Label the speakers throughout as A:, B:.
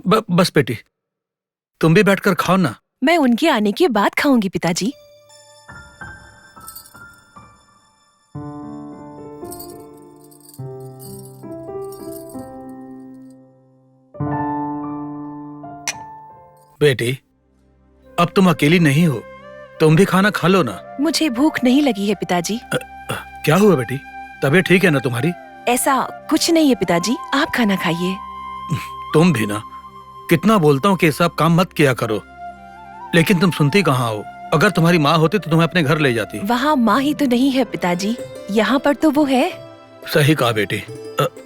A: बस बेटी, तुम भी बैठकर खाओ ना।
B: मैं उनके आने के बाद खाऊंगी पिताजी।
A: बेटी, अब तुम अकेली नहीं हो, तुम भी खाना खा लो ना।
B: मुझे भूख नहीं लगी है पिताजी।
A: क्या हुआ बेटी, तबीयत ठीक है ना तुम्हारी?
B: ऐसा कुछ नहीं है पिताजी, आप खाना खाइए।
A: तुम भी ना, कितना बोलता हूँ कि सब काम मत किया करो, लेकिन तुम सुनती कहाँ हो। अगर तुम्हारी माँ होती तो तुम्हें अपने घर ले जाती।
B: वहाँ माँ ही तो नहीं है पिताजी, यहाँ पर तो वो है।
A: सही कहा बेटी,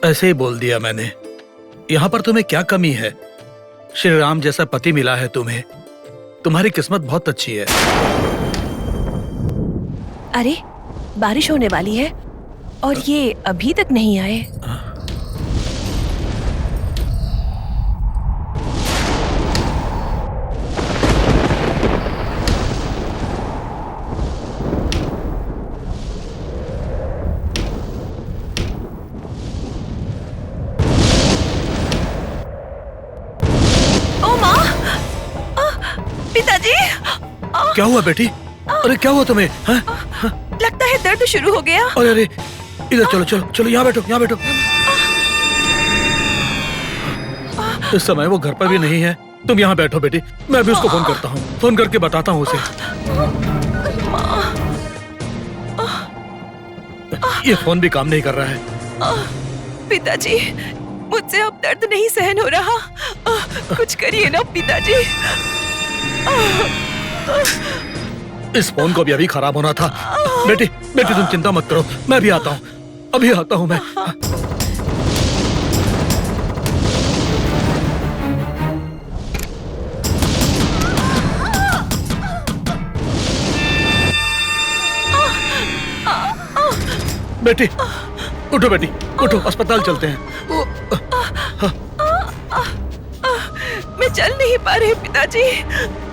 A: ऐसे ही बोल दिया मैंने। यहाँ पर तुम्हें क्या कमी है? श्री राम जैसा पति मिला है तुम्हें, तुम्हारी किस्मत बहुत अच्छी है।
B: अरे बारिश होने वाली है और ये अभी तक नहीं आए। ओ माँ, पिताजी।
A: क्या हुआ बेटी? अरे क्या हुआ तुम्हें?
B: लगता है दर्द शुरू हो गया।
A: अरे अरे, इधर चलो चलो चलो, यहाँ बैठो, यहाँ बैठो। इस समय वो घर पर भी नहीं है, तुम यहाँ बैठो बेटी, मैं भी उसको फोन करता हूँ, फोन करके बताता हूँ उसे। ये फोन भी काम नहीं कर रहा है।
B: पिताजी, मुझसे अब दर्द नहीं सहन हो रहा, कुछ करिए ना पिताजी।
A: इस फोन को भी अभी खराब होना था। बेटी बेटी, तुम चिंता मत करो, मैं भी आता हूँ, अभी आता हूँ मैं। बेटी उठो, बेटी उठो, अस्पताल चलते हैं।
B: मैं चल नहीं पा रही पिताजी।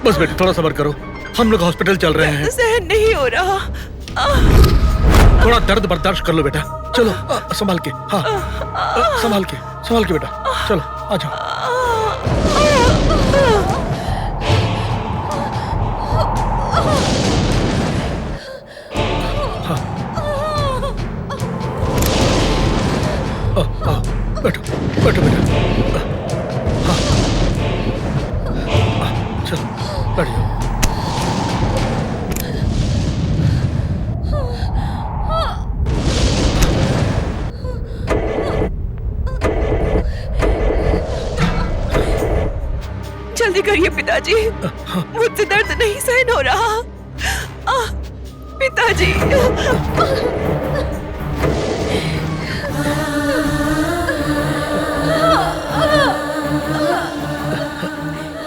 A: बस बेटी, थोड़ा सब्र करो, हम लोग हॉस्पिटल चल रहे हैं।
B: सहन नहीं हो रहा।
A: थोड़ा दर्द बर्दाश्त कर लो बेटा, चलो संभाल के। हाँ, संभाल के बेटा, चलो आ जाओ। हाँ, बैठो बैठो बेटा। हाँ, चलो बैठ जाओ।
B: जल्दी करिए पिताजी, मुझसे दर्द नहीं सहन हो रहा। पिताजी।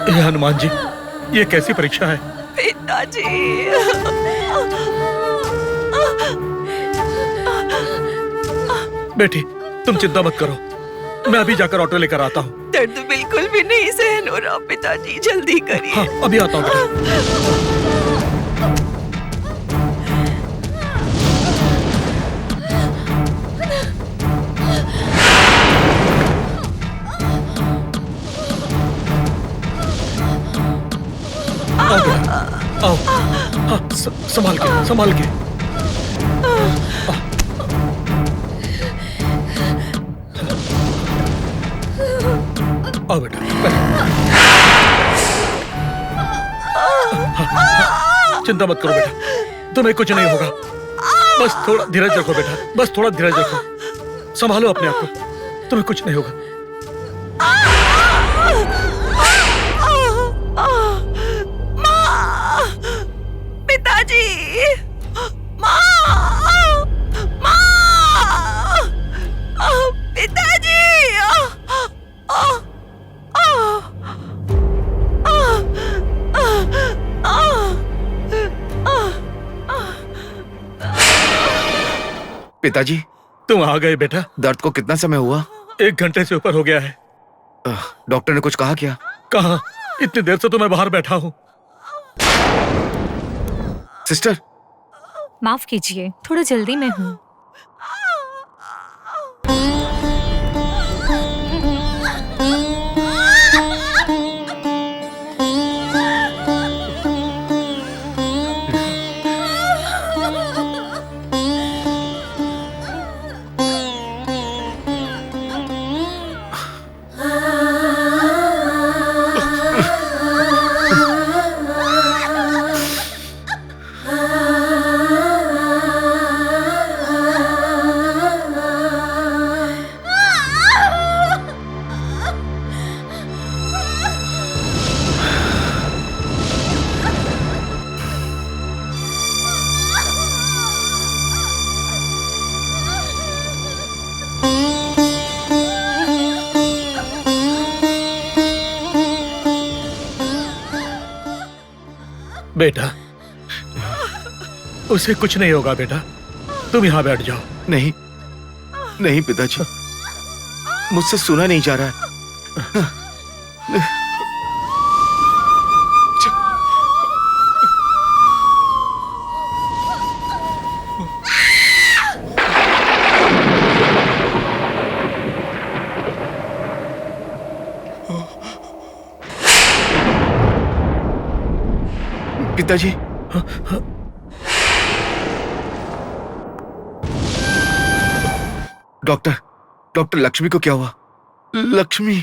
A: हे हनुमान जी, ये कैसी परीक्षा है?
B: पिताजी।
A: बेटी तुम चिंता मत करो, मैं अभी जाकर ऑटो लेकर आता हूँ।
B: दर्द बिल्कुल भी नहीं सहन हो रहा पिताजी, जल्दी करिए।
A: हाँ, अभी आता हूँ बेटा। आओ, हाँ, संभाल के। आओ बेटा, चिंता मत करो बेटा, तुम्हें कुछ नहीं होगा। बस थोड़ा धीरज रखो बेटा, बस थोड़ा धीरज रखो, संभालो अपने आप को, तुम्हें कुछ नहीं होगा।
B: पिताजी, पिताजी।
C: पिताजी,
A: तुम आ गए बेटा।
C: दर्द को कितना समय हुआ?
A: 1 घंटे से ऊपर हो गया है।
C: डॉक्टर ने कुछ कहा क्या?
A: कहा, इतनी देर से तो मैं बाहर बैठा हूँ।
C: सिस्टर,
D: माफ कीजिए, थोड़ा जल्दी में हूँ।
A: बेटा, उसे कुछ नहीं होगा बेटा, तुम यहाँ बैठ जाओ।
C: नहीं, नहीं पिताजी, मुझसे सुना नहीं जा रहा है। पिताजी, डॉक्टर लक्ष्मी को क्या हुआ? लक्ष्मी,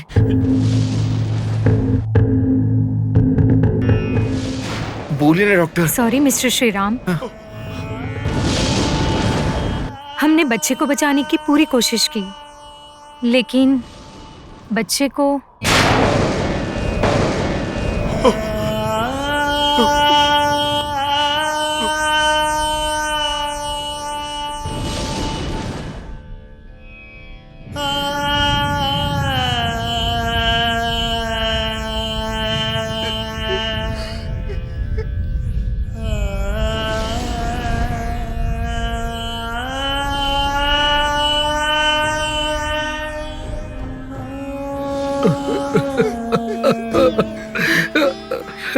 C: बोलिए ना डॉक्टर।
D: सॉरी मिस्टर श्रीराम, हमने बच्चे को बचाने की पूरी कोशिश की, लेकिन बच्चे को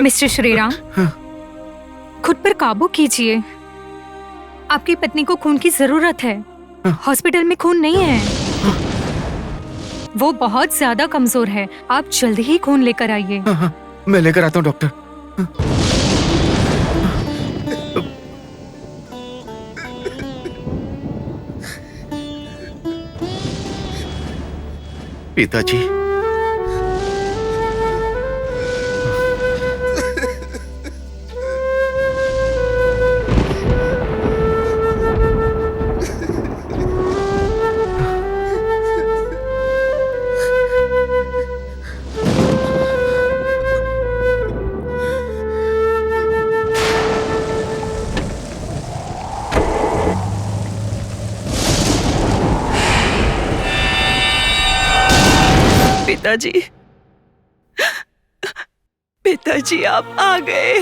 D: मिस्टर श्रीराम, खुद पर काबू कीजिए। आपकी पत्नी को खून की जरूरत है। हॉस्पिटल में खून नहीं है, वो बहुत ज्यादा कमजोर है। आप जल्दी ही खून लेकर आइए।
C: मैं लेकर आता हूँ डॉक्टर। पिताजी,
B: पिताजी, पिताजी आप आ गए।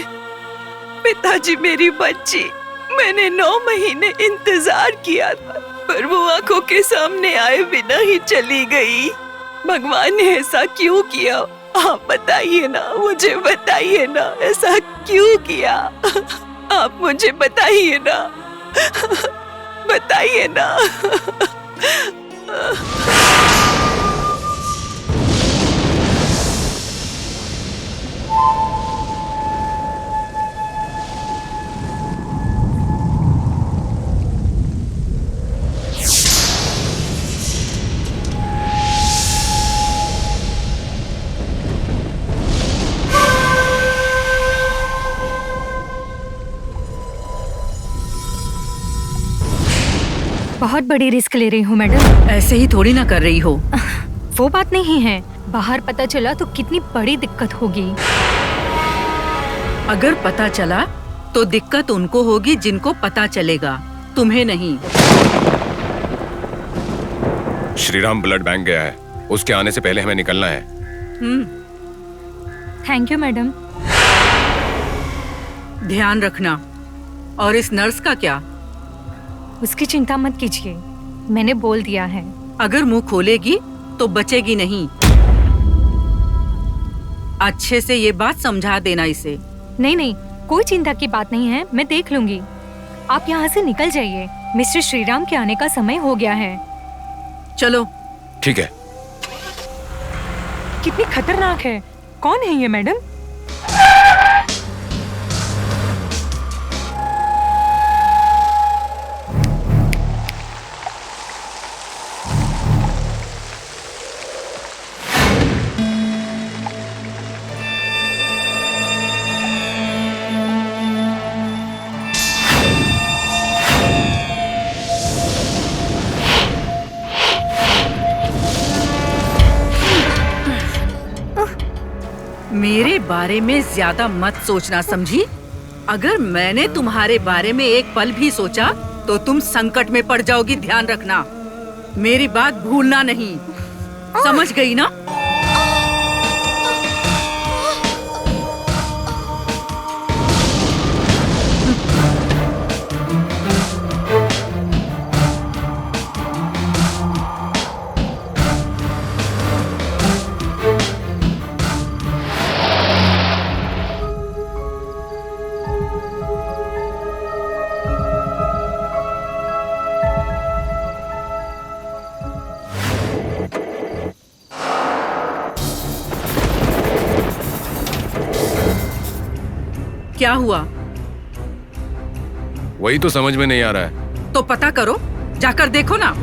B: पिताजी, मेरी बच्ची, मैंने 9 महीने इंतजार किया था, पर वो आंखों के सामने आए बिना ही चली गई। भगवान ने ऐसा क्यों किया? आप बताइए ना, मुझे बताइए ना, ऐसा क्यों किया? आप मुझे बताइए ना, बताइए ना।
D: बहुत बड़ी रिस्क ले रही हूँ मैडम।
E: ऐसे ही थोड़ी ना कर रही हो।
D: वो बात नहीं है, बाहर पता चला तो कितनी बड़ी दिक्कत होगी।
E: अगर पता चला तो दिक्कत उनको होगी जिनको पता चलेगा, तुम्हें नहीं।
F: श्रीराम ब्लड बैंक गया है, उसके आने से पहले हमें निकलना है।
D: Thank you madam.
E: ध्यान रखना। और इस नर्स का क्या?
D: उसकी चिंता मत कीजिए, मैंने बोल दिया है।
E: अगर मुंह खोलेगी तो बचेगी नहीं। अच्छे से ये बात समझा देना इसे।
D: नहीं नहीं, कोई चिंता की बात नहीं है, मैं देख लूंगी। आप यहाँ से निकल जाइए, मिस्टर श्रीराम के आने का समय हो गया है।
E: चलो।
F: ठीक है।
D: कितनी खतरनाक है। कौन है ये मैडम?
E: मेरे बारे में ज्यादा मत सोचना, समझी? अगर मैंने तुम्हारे बारे में एक पल भी सोचा तो तुम संकट में पड़ जाओगी, ध्यान रखना। मेरी बात भूलना नहीं, समझ गई ना? क्या हुआ?
F: वही तो समझ में नहीं आ रहा है।
E: तो पता करो, जाकर देखो ना।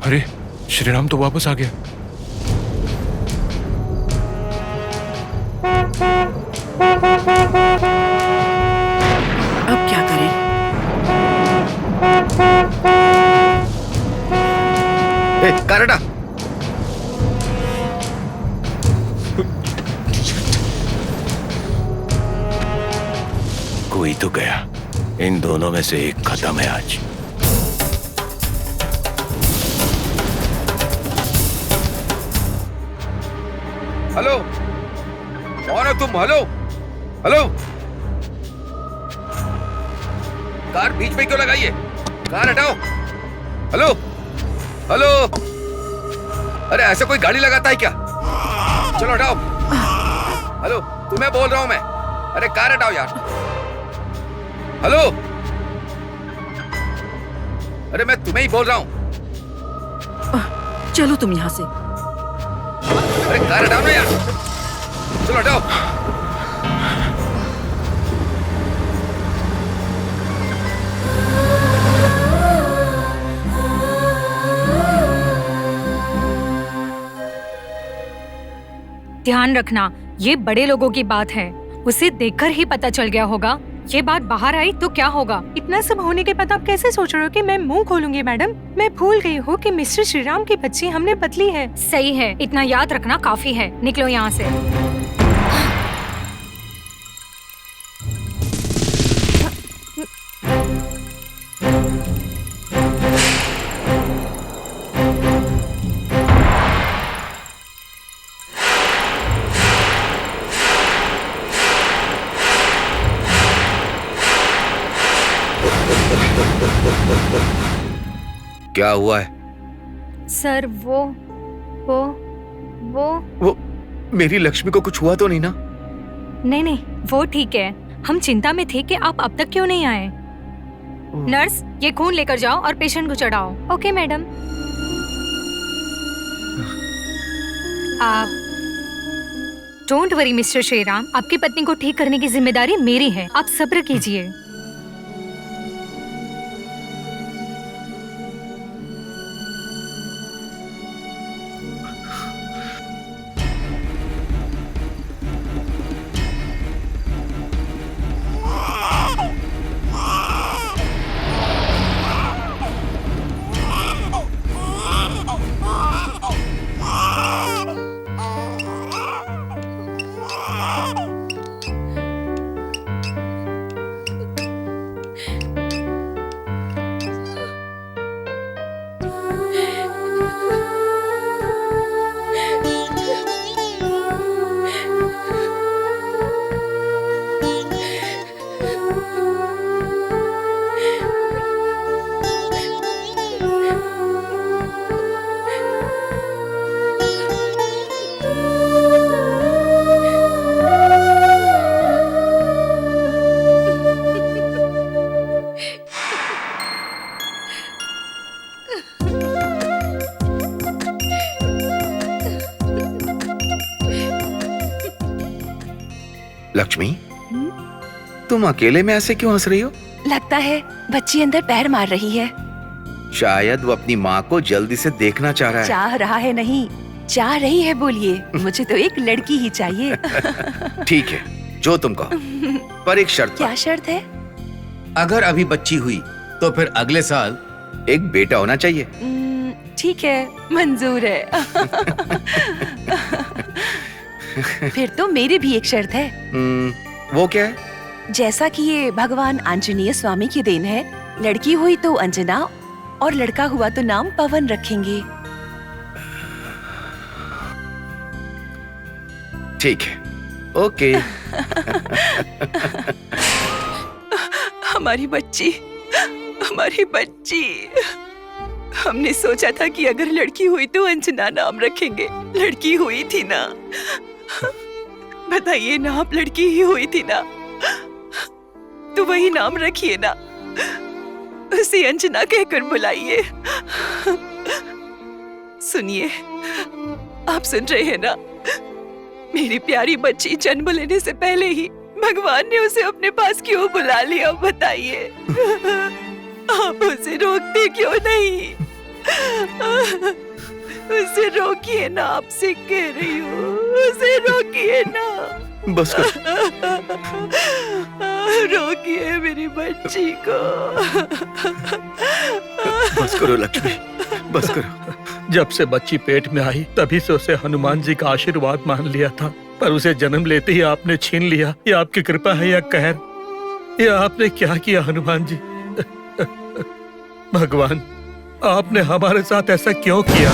F: अरे श्रीराम तो वापस आ गया।
E: अब क्या करें?
C: कार हटा।
F: कोई तो गया, इन दोनों में से एक खत्म है आज।
C: हेलो, कौन हो तुम? हेलो हेलो, कार बीच में क्यों लगाई है? कार हटाओ। हेलो हेलो, अरे ऐसा कोई गाड़ी लगाता है क्या? चलो हटाओ। हेलो, तुम्हें बोल रहा हूं मैं। अरे कार हटाओ यार। हेलो, अरे मैं तुम्हें ही बोल रहा हूं।
E: चलो तुम यहाँ से।
C: अरे कार हटाओ ना यार। चलो हटाओ।
D: ध्यान रखना, ये बड़े लोगों की बात है। उसे देखकर ही पता चल गया होगा। ये बात बाहर आई तो क्या होगा? इतना सब होने के बाद आप कैसे सोच रहे हो कि मैं मुंह खोलूंगी? मैडम, मैं भूल गई हूँ कि मिस्टर श्रीराम की बच्ची हमने बदली है। सही है, इतना याद रखना काफी है। निकलो यहाँ से।
C: क्या हुआ है?
D: सर वो
C: मेरी लक्ष्मी को कुछ हुआ तो नहीं ना?
D: नहीं, वो ठीक है। हम चिंता में थे कि आप अब तक क्यों नहीं आए। नर्स, ये खून लेकर जाओ और पेशेंट को चढ़ाओ। Okay madam. आप डोंट वरी मिस्टर श्रीराम, आपकी पत्नी को ठीक करने की जिम्मेदारी मेरी है। आप सब्र कीजिए।
C: लक्ष्मी, तुम अकेले में ऐसे क्यों हंस रही हो?
B: लगता है बच्ची अंदर पैर मार रही है।
C: शायद वो अपनी माँ को जल्दी से देखना चाह रहा है।
B: चाह रहा है नहीं, चाह रही है बोलिए। मुझे तो एक लड़की ही चाहिए।
C: ठीक है, जो तुम कहो, पर एक शर्त।
B: क्या शर्त है?
C: अगर अभी बच्ची हुई तो फिर अगले साल एक बेटा होना चाहिए।
B: ठीक है, मंजूर है। फिर तो मेरी भी एक शर्त है।
C: वो क्या है?
B: जैसा कि ये भगवान आंजनेय स्वामी की देन है, लड़की हुई तो अंजना और लड़का हुआ तो नाम पवन रखेंगे।
C: ठीक है, ओके।
B: हमारी बच्ची, हमारी बच्ची। हमने सोचा था कि अगर लड़की हुई तो अंजना नाम रखेंगे। लड़की हुई थी ना? बताइए ना, आप लड़की ही हुई थी ना? तो वही नाम रखिए ना, उसे अंजना कहकर बुलाइए। सुनिए, आप सुन रहे हैं ना? मेरी प्यारी बच्ची जन्म लेने से पहले ही भगवान ने उसे अपने पास क्यों बुला लिया, बताइए? आप उसे रोकते क्यों नहीं? उसे रोकिए ना, आपसे कह रही हूँ, उसे रोकिए ना।
C: बस कर।
B: रोकिए मेरी बच्ची को।
C: बस करो लक्ष्मी, बस करो।
A: जब से बच्ची पेट में आई तभी से उसे हनुमान जी का आशीर्वाद मान लिया था, पर उसे जन्म लेते ही आपने छीन लिया। ये आपकी कृपा है या कहर? ये आपने क्या किया हनुमान जी? भगवान, आपने हमारे साथ ऐसा क्यों किया?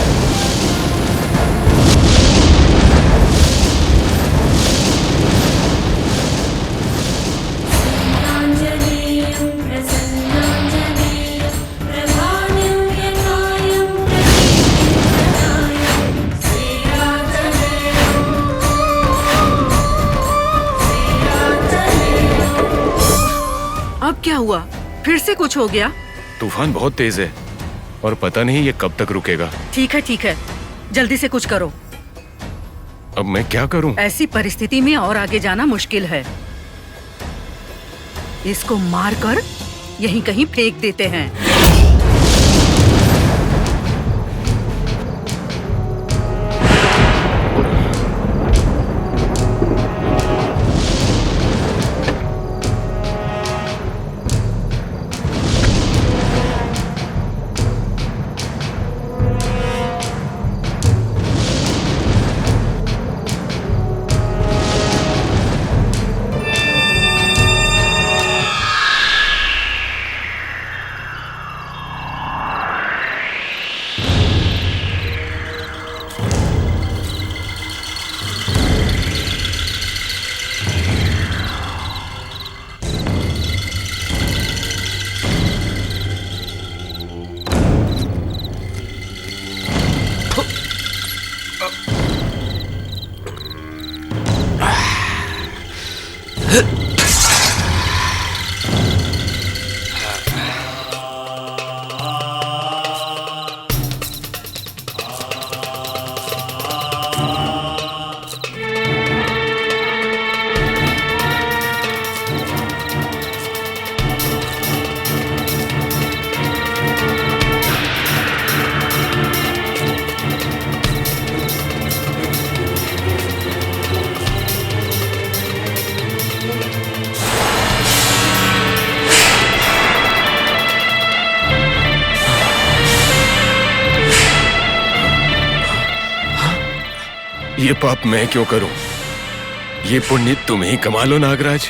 E: अब क्या हुआ? फिर से कुछ हो गया?
F: तूफान बहुत तेज है और पता नहीं ये कब तक रुकेगा।
E: ठीक है, जल्दी से कुछ करो।
F: अब मैं क्या करूं?
E: ऐसी परिस्थिति में और आगे जाना मुश्किल है। इसको मारकर यहीं कहीं फेंक देते हैं।
F: ये पाप मैं क्यों करूं? ये पुण्य तुम ही कमा लो नागराज।